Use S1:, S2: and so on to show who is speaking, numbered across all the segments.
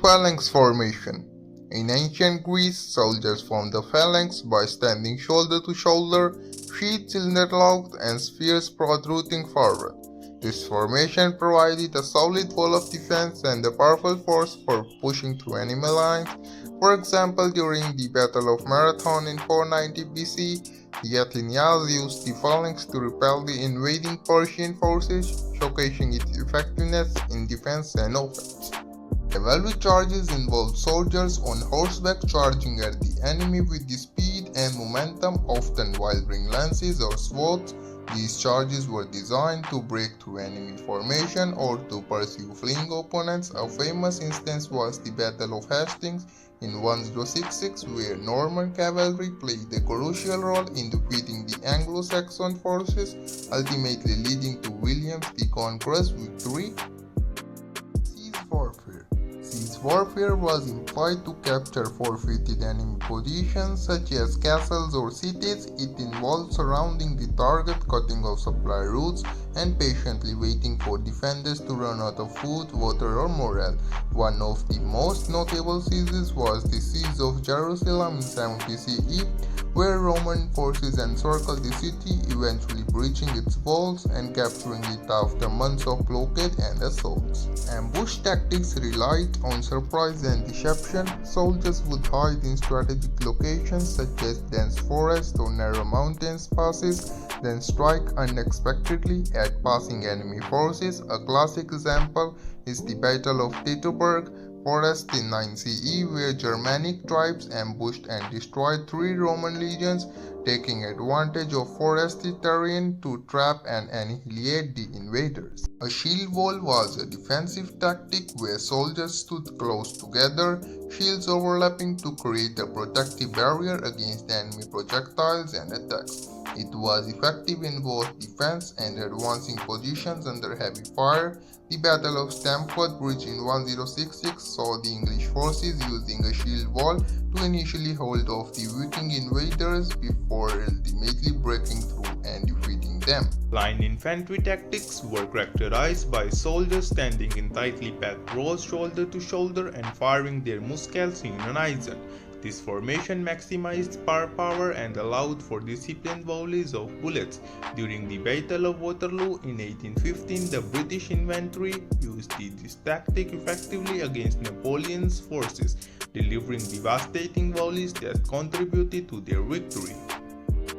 S1: Phalanx formation. In ancient Greece, soldiers formed the phalanx by standing shoulder to shoulder, shields interlocked and spears protruding forward. This formation provided a solid wall of defense and a powerful force for pushing through enemy lines. For example, during the Battle of Marathon in 490 BC, the Athenians used the phalanx to repel the invading Persian forces, showcasing its effectiveness in defense and offense. Cavalry charges involved soldiers on horseback charging at the enemy with the speed and momentum, often wielding lances or swords. These charges were designed to break through enemy formation or to pursue fleeing opponents. A famous instance was the Battle of Hastings in 1066, where Norman cavalry played a crucial role in defeating the Anglo-Saxon forces, ultimately leading to William the Conqueror's victory. Siege warfare. Siege warfare was employed to capture fortified enemy positions such as castles or cities. It involved surrounding the target, cutting off supply routes, and patiently waiting for defenders to run out of food, water, or morale. One of the most notable sieges was the Siege of Jerusalem in 70 CE, where Roman forces encircled the city, eventually breaching its walls and capturing it after months of blockade and assaults. Ambush tactics relied on surprise and deception. Soldiers would hide in strategic locations such as dense forests or narrow mountain passes, then strike unexpectedly at passing enemy forces. A classic example is the Battle of Teutoburg Forest in 9 CE, where Germanic tribes ambushed and destroyed 3 Roman legions, taking advantage of forested terrain to trap and annihilate the invaders. A shield wall was a defensive tactic where soldiers stood close together, shields overlapping to create a protective barrier against enemy projectiles and attacks. It was effective in both defense and advancing positions under heavy fire. The Battle of Stamford Bridge in 1066 saw the English forces using a shield wall to initially hold off the Viking invaders before ultimately breaking through and defeating them.
S2: Line infantry tactics were characterized by soldiers standing in tightly packed rows shoulder to shoulder and firing their muskets in unison. This formation maximized firepower and allowed for disciplined volleys of bullets. During the Battle of Waterloo in 1815, the British infantry used this tactic effectively against Napoleon's forces, delivering devastating volleys that contributed to their victory.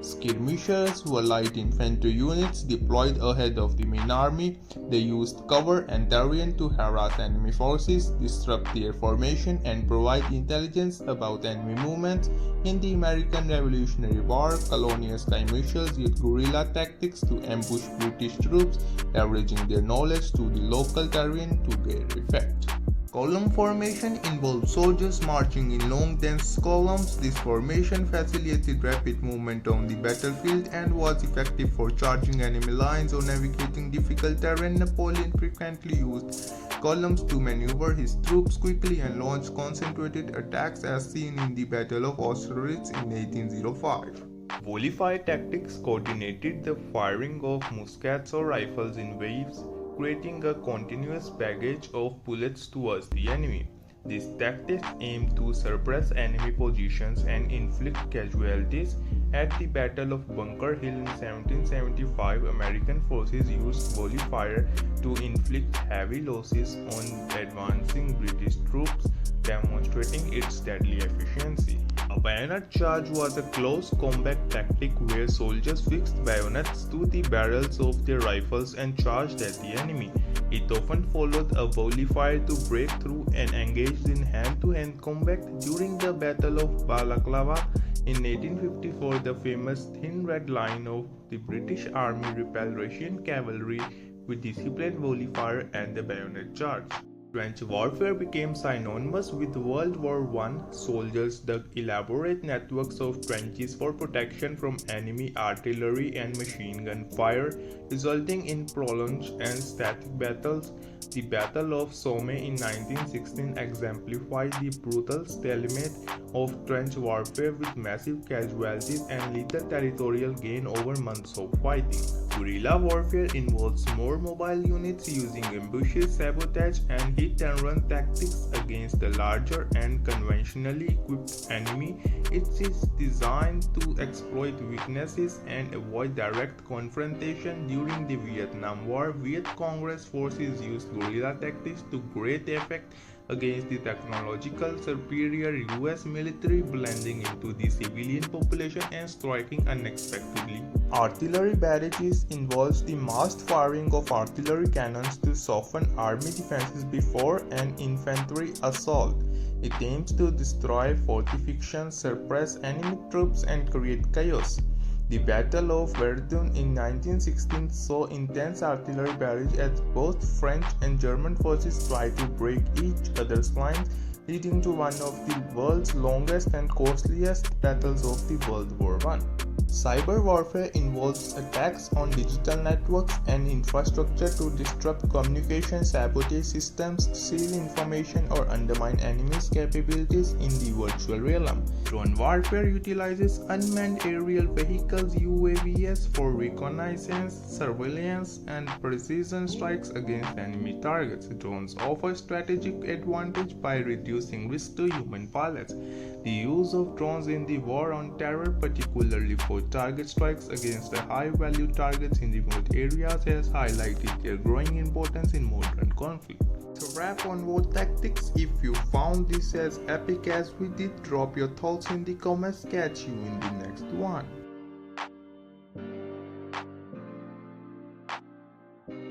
S2: Skirmishers were light infantry units deployed ahead of the main army. They used cover and terrain to harass enemy forces, disrupt their formation, and provide intelligence about enemy movements. In the American Revolutionary War, colonial skirmishers used guerrilla tactics to ambush British troops, leveraging their knowledge to the local terrain to great effect. Column formation involved soldiers marching in long dense columns. This formation facilitated rapid movement on the battlefield and was effective for charging enemy lines or navigating difficult terrain. Napoleon frequently used columns to maneuver his troops quickly and launch concentrated attacks, as seen in the Battle of Austerlitz in 1805. Volley Fire tactics coordinated the firing of muskets or rifles in waves, creating a continuous barrage of bullets towards the enemy. These tactics aimed to suppress enemy positions and inflict casualties. At the Battle of Bunker Hill in 1775, American forces used volley fire to inflict heavy losses on advancing British troops, demonstrating its deadly efficiency. A bayonet charge was a close combat tactic where soldiers fixed bayonets to the barrels of their rifles and charged at the enemy. It often followed a volley fire to break through and engaged in hand-to-hand combat. During the Battle of Balaclava in 1854, the famous thin red line of the British Army repelled Russian cavalry with disciplined volley fire and the bayonet charge. Trench warfare became synonymous with World War I. Soldiers dug elaborate networks of trenches for protection from enemy artillery and machine gun fire, resulting in prolonged and static battles. The Battle of Somme in 1916 exemplified the brutal stalemate of trench warfare with massive casualties and lethal territorial gain over months of fighting. Guerrilla warfare involves more mobile units using ambushes, sabotage, and hit-and-run tactics against the larger and conventionally equipped enemy. It is designed to exploit weaknesses and avoid direct confrontation. During the Vietnam War, Viet Congress forces used guerrilla tactics to great effect against the technological superior US military, blending into the civilian population and striking unexpectedly. Artillery barrages involves the massed firing of artillery cannons to soften army defenses before an infantry assault. It aims to destroy fortifications, suppress enemy troops, and create chaos. The Battle of Verdun in 1916 saw intense artillery barrage as both French and German forces tried to break each other's lines, leading to one of the world's longest and costliest battles of the World War I. Cyber warfare involves attacks on digital networks and infrastructure to disrupt communication, sabotage systems, steal information, or undermine enemies' capabilities in the virtual realm. Drone warfare utilizes unmanned aerial vehicles (UAVs) for reconnaissance, surveillance, and precision strikes against enemy targets. Drones offer strategic advantage by reducing risk to human pilots. The use of drones in the war on terror, particularly for target strikes against high-value targets in remote areas, has highlighted their growing importance in modern conflict. To wrap on war tactics, if you found this as epic as we did, drop your thoughts in the comments. Catch you in the next one.